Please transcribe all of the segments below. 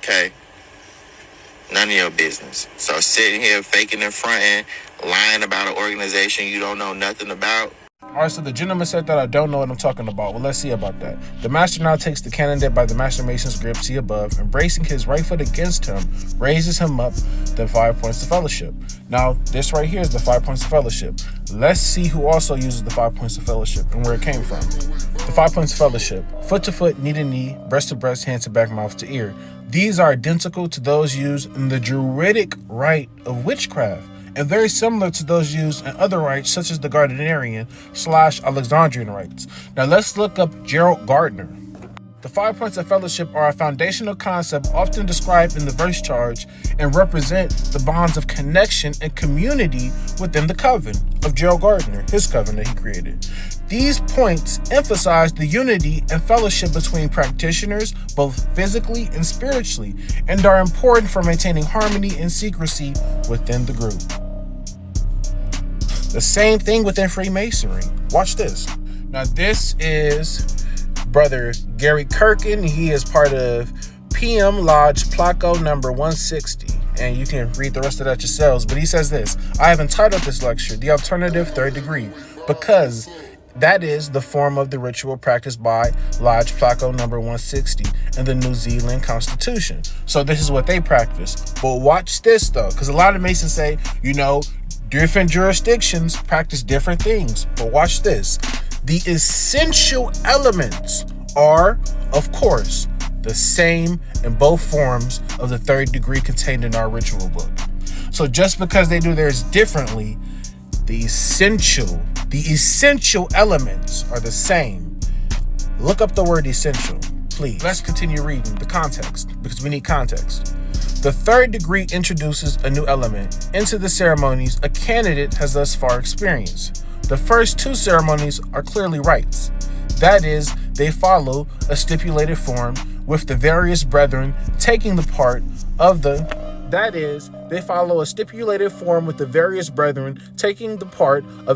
Okay? None of your business. So sitting here faking and fronting, lying about an organization you don't know nothing about. All right, so the gentleman said that I don't know what I'm talking about. Well, let's see about that. The master now takes the candidate by the master mason's grip, see above, and bracing his right foot against him, raises him up the 5 points of fellowship. Now, this right here is the 5 points of fellowship. Let's see who also uses the 5 points of fellowship and where it came from. The 5 points of fellowship: foot to foot, knee to knee, breast to breast, hand to back, mouth to ear. These are identical to those used in the Druidic rite of witchcraft, and very similar to those used in other rites such as the Gardnerian / Alexandrian rites. Now let's look up Gerald Gardner. The 5 points of fellowship are a foundational concept often described in the verse charge and represent the bonds of connection and community within the coven of Gerald Gardner, his coven that he created. These points emphasize the unity and fellowship between practitioners, both physically and spiritually, and are important for maintaining harmony and secrecy within the group. The same thing within Freemasonry. Watch this. Now, this is Brother Gary Kirkin. He is part of PM Lodge Placo number 160. And you can read the rest of that yourselves. But he says this: I have entitled this lecture The Alternative Third Degree, because that is the form of the ritual practiced by Lodge Placo number 160 in the New Zealand Constitution. So this is what they practice. But watch this, though, because a lot of Masons say, different jurisdictions practice different things. But watch this. The essential elements are, of course, the same in both forms of the third degree contained in our ritual book. So just because they do theirs differently, the essential elements are the same. Look up the word essential, please. Let's continue reading the context, because we need context. The third degree introduces a new element into the ceremonies a candidate has thus far experienced. The first two ceremonies are clearly rites. That is, they follow a stipulated form with the various brethren taking the part of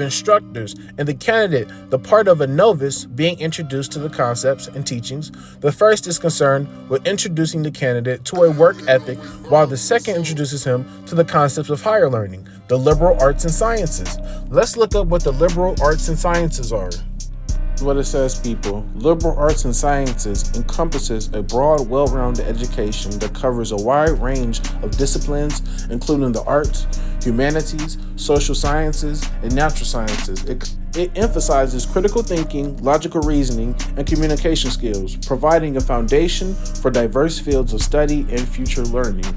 instructors, and the candidate the part of a novice being introduced to the concepts and teachings. The first is concerned with introducing the candidate to a work ethic, while the second introduces him to the concepts of higher learning, the liberal arts and sciences. Let's look up what the liberal arts and sciences are. What it says, people. Liberal arts and sciences encompasses a broad, well-rounded education that covers a wide range of disciplines, including the arts, humanities, social sciences, and natural sciences. It emphasizes critical thinking, logical reasoning, and communication skills, providing a foundation for diverse fields of study and future learning.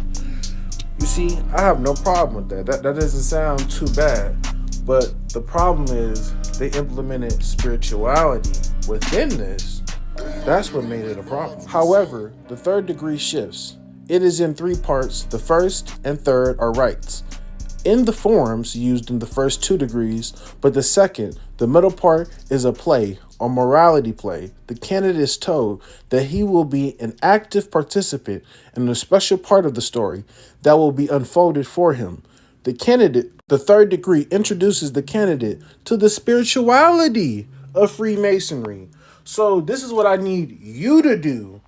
You see, I have no problem with that. That doesn't sound too bad. But the problem is they implemented spirituality within this. That's what made it a problem. However, the third degree shifts. It is in three parts. The first and third are rites in the forms used in the first two degrees, but the second, the middle part, is a play or morality play. The candidate is told that he will be an active participant in a special part of the story that will be unfolded for him. The third degree introduces the candidate to the spirituality of Freemasonry. So this is what I need you to do,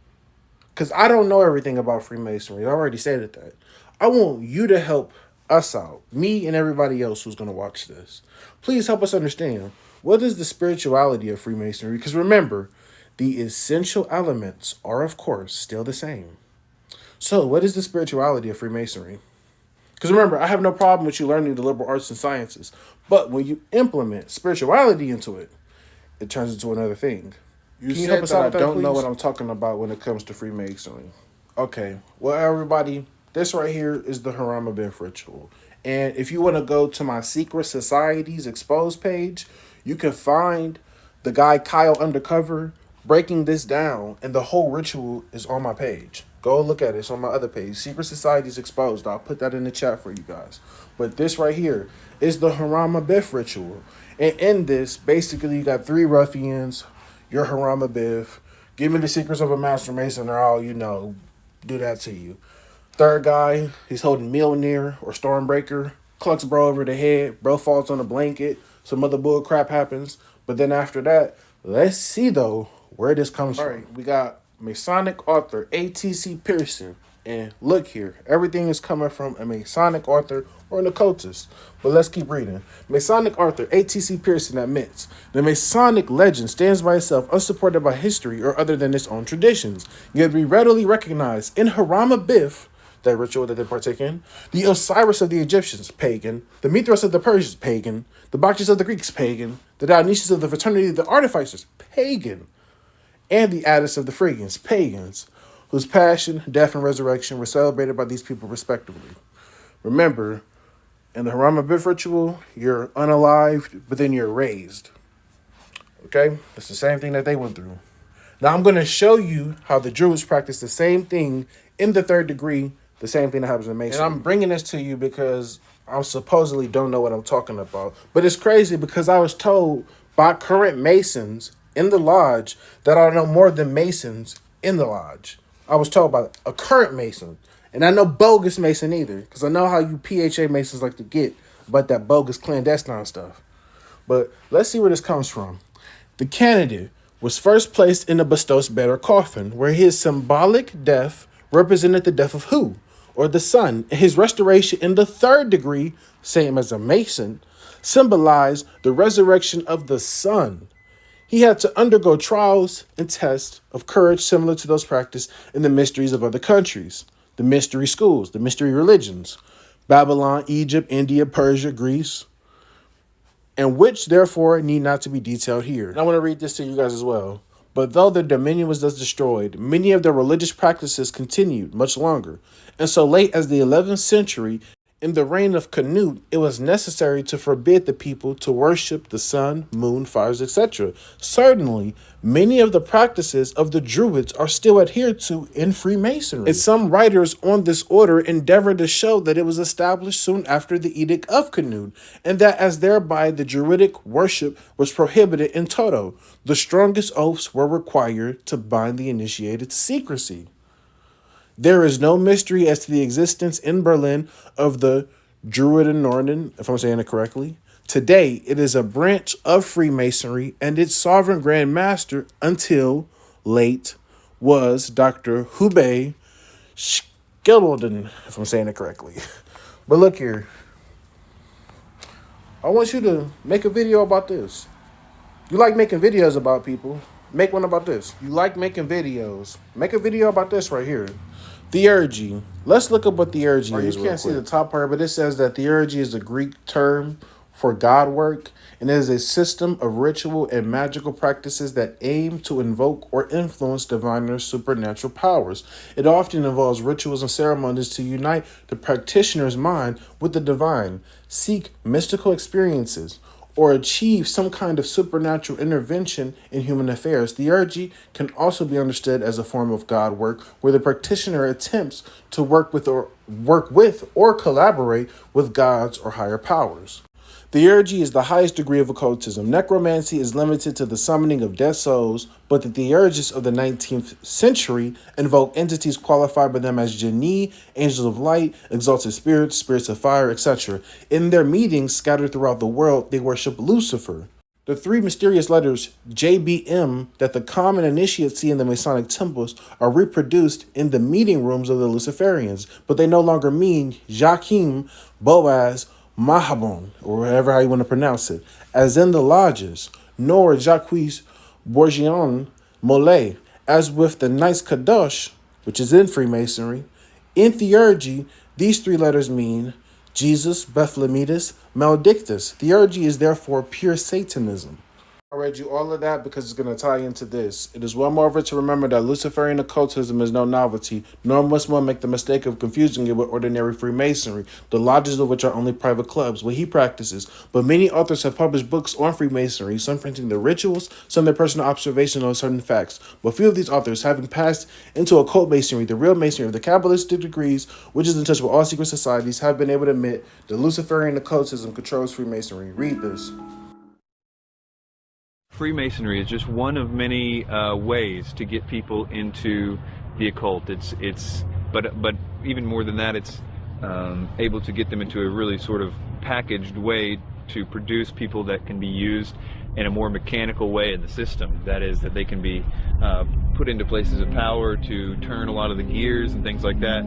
because I don't know everything about Freemasonry. I already stated that. I want you to help us out, me and everybody else who's going to watch this. Please help us understand, what is the spirituality of Freemasonry? Because remember, the essential elements are, of course, still the same. So what is the spirituality of Freemasonry? Because remember, I have no problem with you learning the liberal arts and sciences. But when you implement spirituality into it, it turns into another thing. Can you help us out with that, please? I don't know what I'm talking about when it comes to Freemasonry. Okay, well, everybody, this right here is the Harama Biff ritual. And if you want to go to my Secret Societies Exposed page, you can find the guy Kyle Undercover breaking this down, and the whole ritual is on my page. Go look at it. It's on my other page, Secret Societies Exposed. I'll put that in the chat for you guys. But this right here is the Harama Biff ritual. And in this, basically, you got three ruffians, your Harama Biff, give me the secrets of a master mason, or I'll, do that to you. Third guy, he's holding Mjolnir or Stormbreaker, clucks bro over the head, bro falls on a blanket, some other bull crap happens. But then after that, let's see, though, where this comes from. All right, we got Masonic author A.T.C. Pearson And look here, everything is coming from a Masonic author or an occultist. But let's keep reading. Masonic author A.T.C. Pearson admits the Masonic legend stands by itself, unsupported by history or other than its own traditions. Yet we readily recognize in Haram Abiff, that ritual that they partake in, the Osiris of the Egyptians, pagan, the Mithras of the Persians, pagan, the Bacchus of the Greeks, pagan, the Dionysius of the fraternity of the artificers, pagan, and the Attis of the Phrygians, pagans, whose passion, death, and resurrection were celebrated by these people respectively. Remember, in the Haram Abiff ritual, you're unalived, but then you're raised. Okay? It's the same thing that they went through. Now I'm going to show you how the Druids practice the same thing in the third degree, the same thing that happens in Masonry. And I'm bringing this to you because I supposedly don't know what I'm talking about. But it's crazy because I was told by current Masons in the lodge that I know more than Masons in the lodge. I was told by a current Mason. And I know bogus Mason either, because I know how you PHA Masons like to get about that bogus clandestine stuff. But let's see where this comes from. The candidate was first placed in a Bastos bed or coffin, where his symbolic death represented the death of who? Or the sun. And his restoration in the third degree, same as a Mason, symbolized the resurrection of the sun. He had to undergo trials and tests of courage similar to those practiced in the mysteries of other countries, the mystery schools, the mystery religions, Babylon, Egypt, India, Persia, Greece, and which therefore need not to be detailed here. And I want to read this to you guys as well. But though their dominion was thus destroyed, many of their religious practices continued much longer. And so late as the 11th century, in the reign of Canute, it was necessary to forbid the people to worship the sun, moon, fires, etc. Certainly, many of the practices of the Druids are still adhered to in Freemasonry. And some writers on this order endeavor to show that it was established soon after the Edict of Canute, and that as thereby the Druidic worship was prohibited in toto. The strongest oaths were required to bind the initiated to secrecy. There is no mystery as to the existence in Berlin of the Druidenorden, if I'm saying it correctly. Today, it is a branch of Freemasonry, and its sovereign Grand Master, until late, was Dr. Hubei Skelden, if I'm saying it correctly. But look here. I want you to make a video about this. You like making videos about people. Make one about this. You like making videos. Make a video about this right here. Theurgy. Let's look up what theurgy is. You can't see the top part, but it says that theurgy is a Greek term for God work, and it is a system of ritual and magical practices that aim to invoke or influence divine or supernatural powers. It often involves rituals and ceremonies to unite the practitioner's mind with the divine, seek mystical experiences, or achieve some kind of supernatural intervention in human affairs. Theurgy can also be understood as a form of God work, where the practitioner attempts to work with or collaborate with gods or higher powers. Theurgy is the highest degree of occultism. Necromancy is limited to the summoning of dead souls, but the theurgists of the 19th century invoke entities qualified by them as genii, angels of light, exalted spirits, spirits of fire, etc. In their meetings scattered throughout the world, they worship Lucifer. The three mysterious letters JBM that the common initiates see in the Masonic temples are reproduced in the meeting rooms of the Luciferians, but they no longer mean Joachim, Boaz, Mahabon, or whatever how you want to pronounce it, as in the lodges, nor Jacques Bourgeon Mollet, as with the Knights Kadosh, which is in Freemasonry. In theurgy, these three letters mean Jesus, Bethlehemitis, Maledictus. Theurgy is therefore pure Satanism. I read you all of that because it's going to tie into this. It is well moreover to remember that Luciferian occultism is no novelty, nor must one make the mistake of confusing it with ordinary Freemasonry, the lodges of which are only private clubs, what he practices. But many authors have published books on Freemasonry, some printing the rituals, some their personal observation on certain facts. But few of these authors, having passed into occult masonry, the real masonry of the Kabbalistic degrees, which is in touch with all secret societies, have been able to admit that Luciferian occultism controls Freemasonry. Read this. Freemasonry is just one of many ways to get people into the occult. But even more than that, it's able to get them into a really sort of packaged way to produce people that can be used in a more mechanical way in the system. That is, that they can be put into places of power to turn a lot of the gears and things like that.